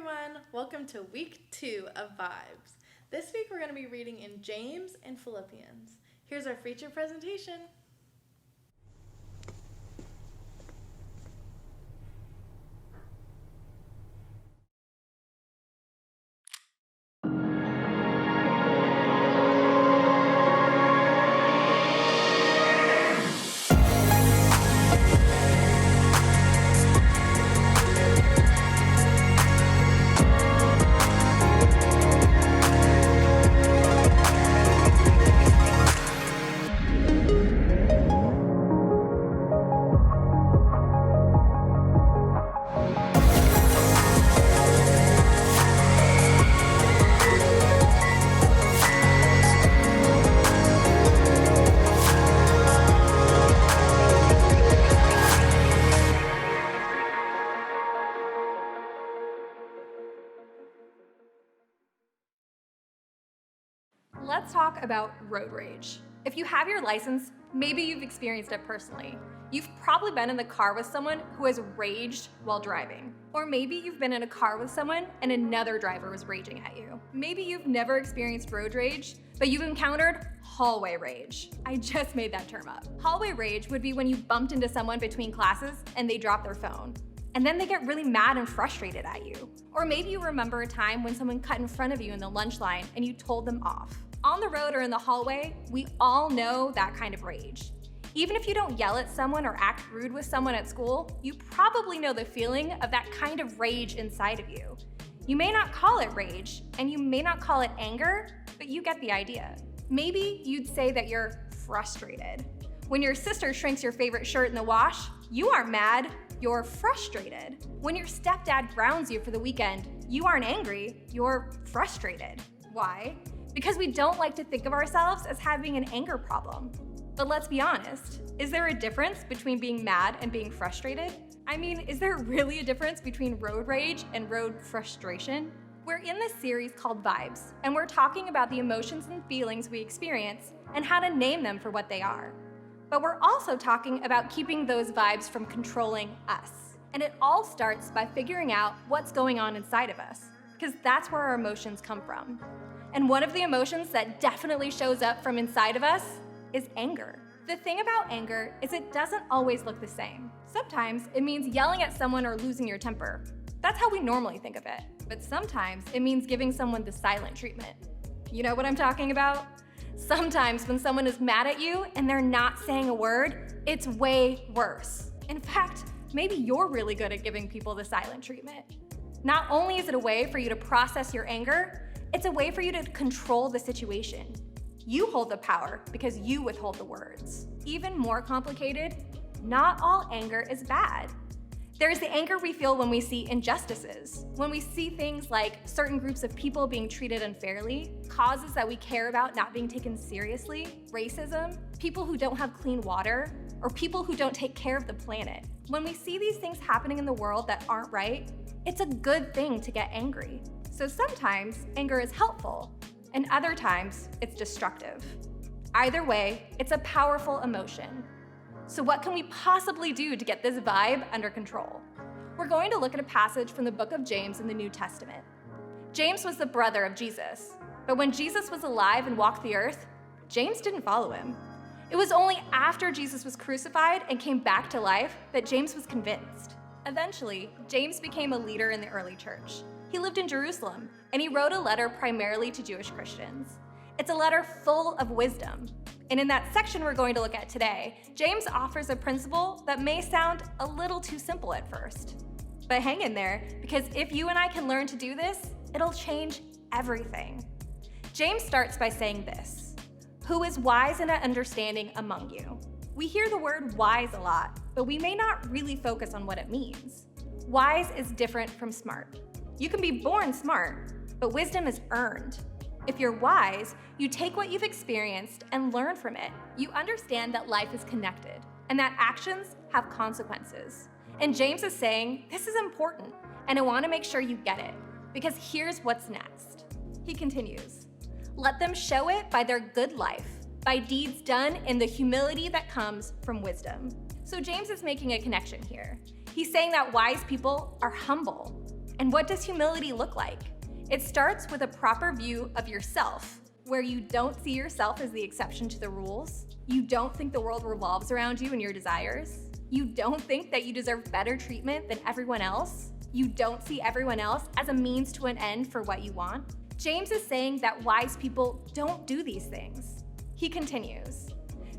everyone. Welcome to week 2 of Vibes. This week we're going to be reading in James and Philippians. Here's our feature presentation. Let's talk about road rage. If you have your license, maybe you've experienced it personally. You've probably been in the car with someone who has raged while driving. Or maybe you've been in a car with someone and another driver was raging at you. Maybe you've never experienced road rage, but you've encountered hallway rage. I just made that term up. Hallway rage would be when you bumped into someone between classes and they dropped their phone. And then they get really mad and frustrated at you. Or maybe you remember a time when someone cut in front of you in the lunch line and you told them off. On the road or in the hallway, we all know that kind of rage. Even if you don't yell at someone or act rude with someone at school, you probably know the feeling of that kind of rage inside of you. You may not call it rage, and you may not call it anger, but you get the idea. Maybe you'd say that you're frustrated. When your sister shrinks your favorite shirt in the wash, you aren't mad, you're frustrated. When your stepdad grounds you for the weekend, you aren't angry, you're frustrated. Why? Because we don't like to think of ourselves as having an anger problem. But let's be honest, is there a difference between being mad and being frustrated? I mean, is there really a difference between road rage and road frustration? We're in this series called Vibes, and we're talking about the emotions and feelings we experience and how to name them for what they are. But we're also talking about keeping those vibes from controlling us. And it all starts by figuring out what's going on inside of us, because that's where our emotions come from. And one of the emotions that definitely shows up from inside of us is anger. The thing about anger is it doesn't always look the same. Sometimes it means yelling at someone or losing your temper. That's how we normally think of it. But sometimes it means giving someone the silent treatment. You know what I'm talking about? Sometimes when someone is mad at you and they're not saying a word, it's way worse. In fact, maybe you're really good at giving people the silent treatment. Not only is it a way for you to process your anger, it's a way for you to control the situation. You hold the power because you withhold the words. Even more complicated, not all anger is bad. There's the anger we feel when we see injustices, when we see things like certain groups of people being treated unfairly, causes that we care about not being taken seriously, racism, people who don't have clean water, or people who don't take care of the planet. When we see these things happening in the world that aren't right, it's a good thing to get angry. So sometimes anger is helpful, and other times it's destructive. Either way, it's a powerful emotion. So what can we possibly do to get this vibe under control? We're going to look at a passage from the book of James in the New Testament. James was the brother of Jesus, but when Jesus was alive and walked the earth, James didn't follow him. It was only after Jesus was crucified and came back to life that James was convinced. Eventually, James became a leader in the early church. He lived in Jerusalem, and he wrote a letter primarily to Jewish Christians. It's a letter full of wisdom. And in that section we're going to look at today, James offers a principle that may sound a little too simple at first. But hang in there, because if you and I can learn to do this, it'll change everything. James starts by saying this: "Who is wise and understanding among you?" We hear the word wise a lot, but we may not really focus on what it means. Wise is different from smart. You can be born smart, but wisdom is earned. If you're wise, you take what you've experienced and learn from it. You understand that life is connected and that actions have consequences. And James is saying, this is important, and I want to make sure you get it, because here's what's next. He continues, "Let them show it by their good life, by deeds done in the humility that comes from wisdom." So James is making a connection here. He's saying that wise people are humble. And what does humility look like? It starts with a proper view of yourself, where you don't see yourself as the exception to the rules. You don't think the world revolves around you and your desires. You don't think that you deserve better treatment than everyone else. You don't see everyone else as a means to an end for what you want. James is saying that wise people don't do these things. He continues,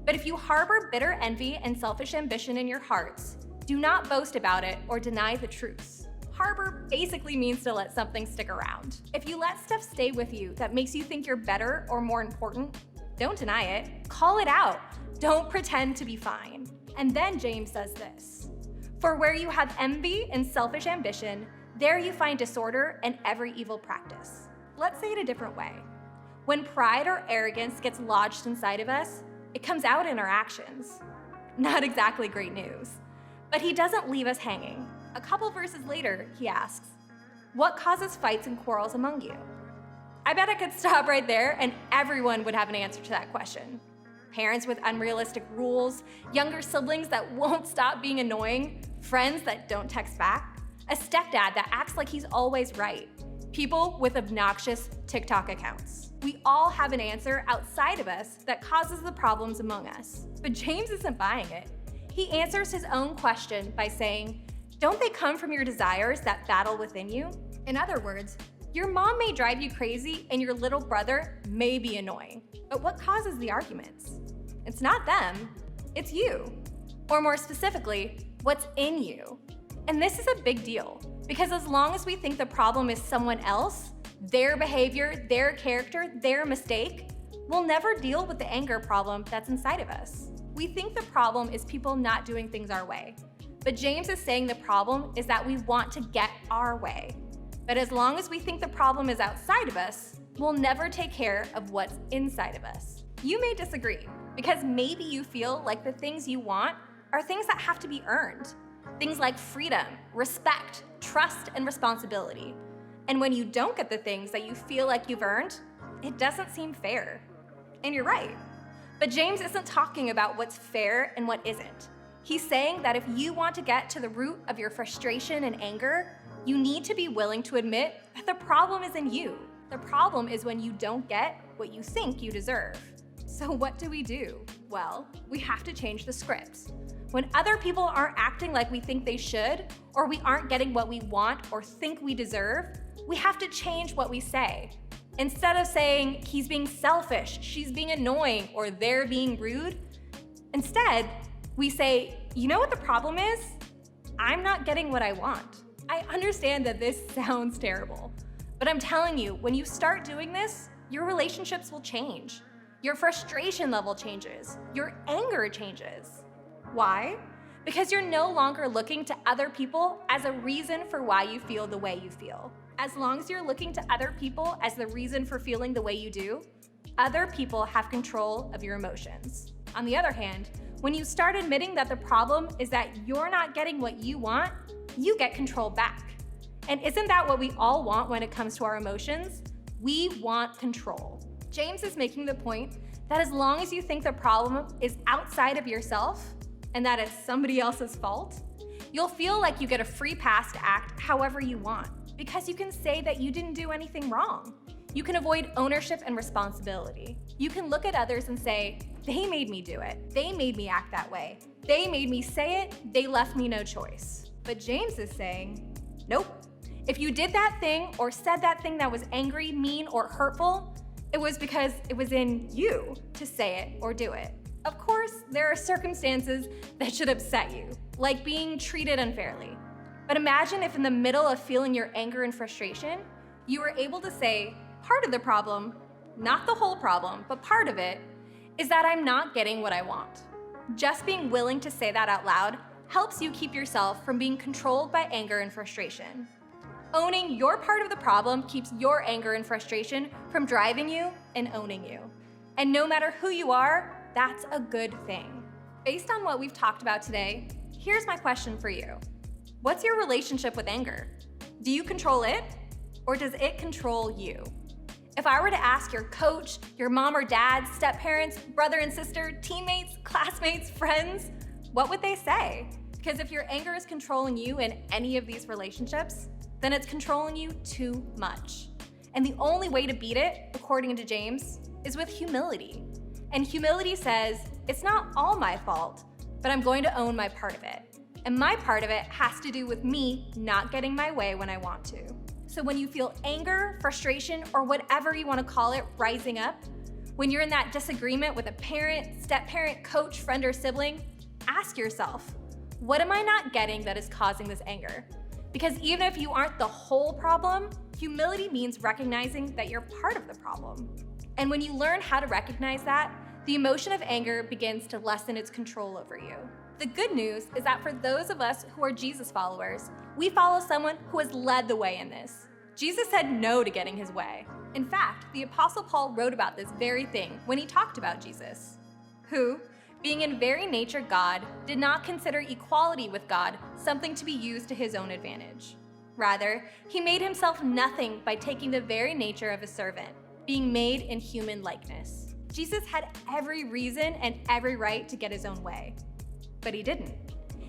"But if you harbor bitter envy and selfish ambition in your hearts, do not boast about it or deny the truth." Harbor basically means to let something stick around. If you let stuff stay with you that makes you think you're better or more important, don't deny it. Call it out. Don't pretend to be fine. And then James says this, "For where you have envy and selfish ambition, there you find disorder and every evil practice." Let's say it a different way. When pride or arrogance gets lodged inside of us, it comes out in our actions. Not exactly great news. But he doesn't leave us hanging. A couple verses later, he asks, "What causes fights and quarrels among you?" I bet I could stop right there and everyone would have an answer to that question. Parents with unrealistic rules, younger siblings that won't stop being annoying, friends that don't text back, a stepdad that acts like he's always right, people with obnoxious TikTok accounts. We all have an answer outside of us that causes the problems among us. But James isn't buying it. He answers his own question by saying, "Don't they come from your desires that battle within you?" In other words, your mom may drive you crazy and your little brother may be annoying. But what causes the arguments? It's not them, it's you. Or more specifically, what's in you. And this is a big deal because as long as we think the problem is someone else, their behavior, their character, their mistake, we'll never deal with the anger problem that's inside of us. We think the problem is people not doing things our way. But James is saying the problem is that we want to get our way. But as long as we think the problem is outside of us, we'll never take care of what's inside of us. You may disagree, because maybe you feel like the things you want are things that have to be earned. Things like freedom, respect, trust, and responsibility. And when you don't get the things that you feel like you've earned, it doesn't seem fair. And you're right. But James isn't talking about what's fair and what isn't. He's saying that if you want to get to the root of your frustration and anger, you need to be willing to admit that the problem is in you. The problem is when you don't get what you think you deserve. So what do? Well, we have to change the script. When other people aren't acting like we think they should, or we aren't getting what we want or think we deserve, we have to change what we say. Instead of saying, "He's being selfish, she's being annoying, or they're being rude," instead, we say, "You know what the problem is? I'm not getting what I want." I understand that this sounds terrible, but I'm telling you, when you start doing this, your relationships will change. Your frustration level changes. Your anger changes. Why? Because you're no longer looking to other people as a reason for why you feel the way you feel. As long as you're looking to other people as the reason for feeling the way you do, other people have control of your emotions. On the other hand, when you start admitting that the problem is that you're not getting what you want, you get control back. And isn't that what we all want when it comes to our emotions? We want control. James is making the point that as long as you think the problem is outside of yourself and that it's somebody else's fault, you'll feel like you get a free pass to act however you want because you can say that you didn't do anything wrong. You can avoid ownership and responsibility. You can look at others and say, "They made me do it. They made me act that way. They made me say it. They left me no choice." But James is saying, nope. If you did that thing or said that thing that was angry, mean, or hurtful, it was because it was in you to say it or do it. Of course, there are circumstances that should upset you, like being treated unfairly. But imagine if in the middle of feeling your anger and frustration, you were able to say, part of the problem, not the whole problem, but part of it, is that I'm not getting what I want. Just being willing to say that out loud helps you keep yourself from being controlled by anger and frustration. Owning your part of the problem keeps your anger and frustration from driving you and owning you. And no matter who you are, that's a good thing. Based on what we've talked about today, here's my question for you. What's your relationship with anger? Do you control it, or does it control you? If I were to ask your coach, your mom or dad, step-parents, brother and sister, teammates, classmates, friends, what would they say? Because if your anger is controlling you in any of these relationships, then it's controlling you too much. And the only way to beat it, according to James, is with humility. And humility says, it's not all my fault, but I'm going to own my part of it. And my part of it has to do with me not getting my way when I want to. So when you feel anger, frustration, or whatever you want to call it rising up, when you're in that disagreement with a parent, step-parent, coach, friend, or sibling, ask yourself, what am I not getting that is causing this anger? Because even if you aren't the whole problem, humility means recognizing that you're part of the problem. And when you learn how to recognize that, the emotion of anger begins to lessen its control over you. The good news is that for those of us who are Jesus followers, we follow someone who has led the way in this. Jesus said no to getting his way. In fact, the Apostle Paul wrote about this very thing when he talked about Jesus, who, being in very nature God, did not consider equality with God something to be used to his own advantage. Rather, he made himself nothing by taking the very nature of a servant, being made in human likeness. Jesus had every reason and every right to get his own way, but he didn't.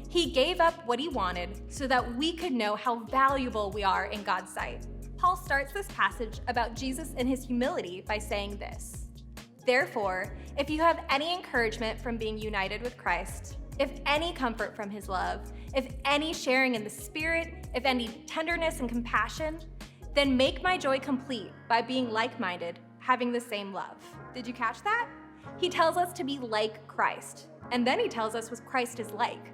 He gave up what he wanted so that we could know how valuable we are in God's sight. Paul starts this passage about Jesus and his humility by saying this: "Therefore, if you have any encouragement from being united with Christ, if any comfort from his love, if any sharing in the Spirit, if any tenderness and compassion, then make my joy complete by being like-minded, having the same love." Did you catch that? He tells us to be like Christ, and then he tells us what Christ is like: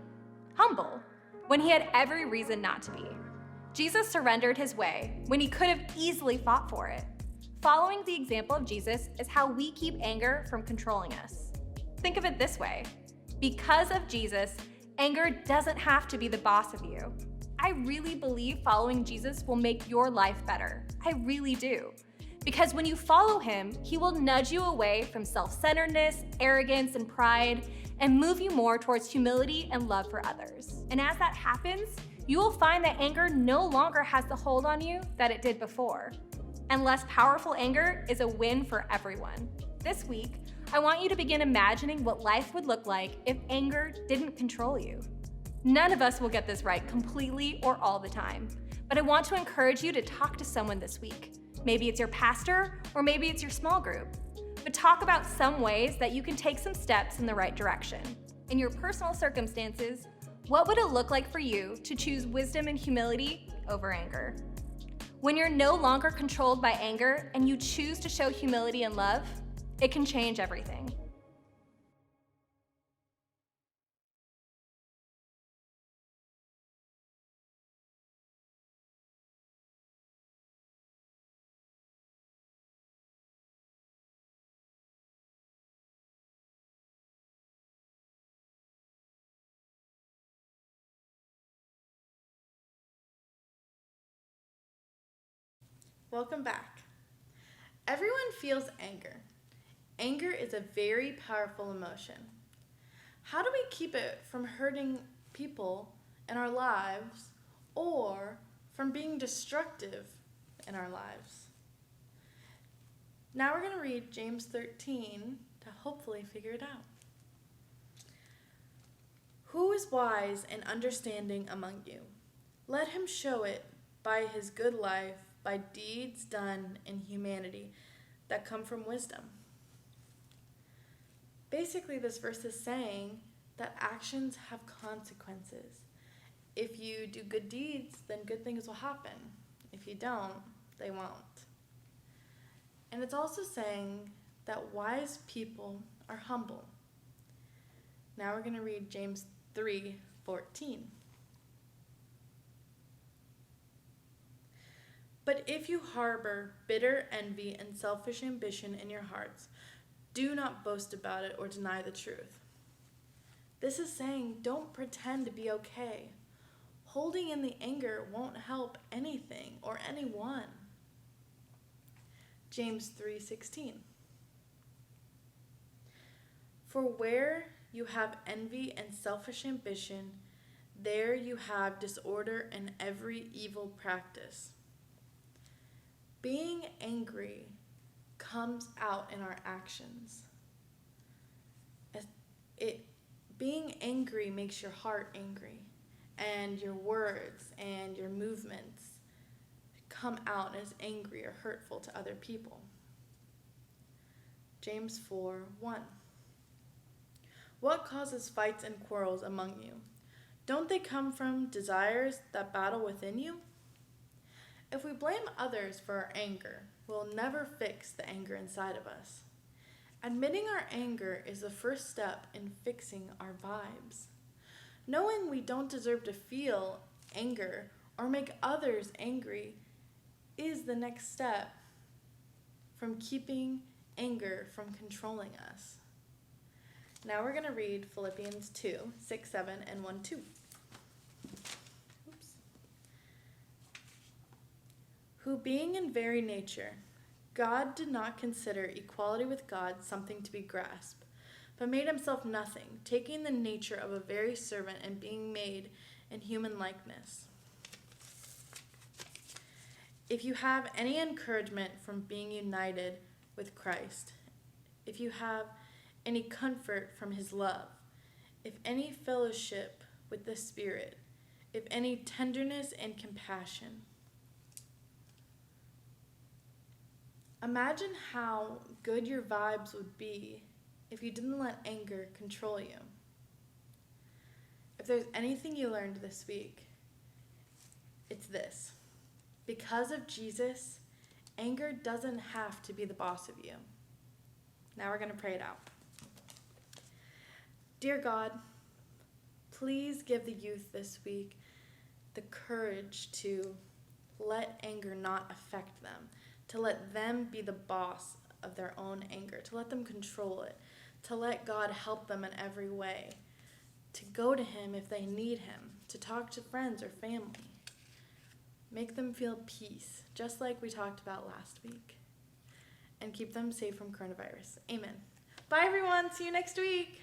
humble, when he had every reason not to be. Jesus surrendered his way when he could have easily fought for it. Following the example of Jesus is how we keep anger from controlling us. Think of it this way: because of Jesus, anger doesn't have to be the boss of you. I really believe following Jesus will make your life better. I really do. Because when you follow him, he will nudge you away from self-centeredness, arrogance, and pride, and move you more towards humility and love for others. And as that happens, you will find that anger no longer has the hold on you that it did before. And less powerful anger is a win for everyone. This week, I want you to begin imagining what life would look like if anger didn't control you. None of us will get this right completely or all the time, but I want to encourage you to talk to someone this week. Maybe it's your pastor, or maybe it's your small group. But talk about some ways that you can take some steps in the right direction. In your personal circumstances, what would it look like for you to choose wisdom and humility over anger? When you're no longer controlled by anger and you choose to show humility and love, it can change everything. Welcome back. Everyone feels anger. Anger is a very powerful emotion. How do we keep it from hurting people in our lives or from being destructive in our lives? Now we're going to read James 13 to hopefully figure it out. Who is wise and understanding among you? Let him show it by his good life, by deeds done in humanity that come from wisdom. Basically, this verse is saying that actions have consequences. If you do good deeds, then good things will happen. If you don't, they won't. And it's also saying that wise people are humble. Now we're going to read James 3:14. But if you harbor bitter envy and selfish ambition in your hearts, do not boast about it or deny the truth. This is saying don't pretend to be okay. Holding in the anger won't help anything or anyone. James 3:16. For where you have envy and selfish ambition, there you have disorder and every evil practice. Being angry comes out in our actions. Being angry makes your heart angry, and your words and your movements come out as angry or hurtful to other people. James 4:1. What causes fights and quarrels among you? Don't they come from desires that battle within you? If we blame others for our anger, we'll never fix the anger inside of us. Admitting our anger is the first step in fixing our vibes. Knowing we don't deserve to feel anger or make others angry is the next step from keeping anger from controlling us. Now we're going to read Philippians 2:6-7 and 1:2. Who being in very nature, God did not consider equality with God something to be grasped, but made himself nothing, taking the nature of a very servant and being made in human likeness. If you have any encouragement from being united with Christ, if you have any comfort from his love, if any fellowship with the Spirit, if any tenderness and compassion. Imagine how good your vibes would be if you didn't let anger control you. If there's anything you learned this week, it's this. Because of Jesus, anger doesn't have to be the boss of you. Now we're going to pray it out. Dear God, please give the youth this week the courage to let anger not affect them, to let them be the boss of their own anger, to let them control it, to let God help them in every way, to go to him if they need him, to talk to friends or family. Make them feel peace, just like we talked about last week, and keep them safe from coronavirus. Amen. Bye, everyone. See you next week.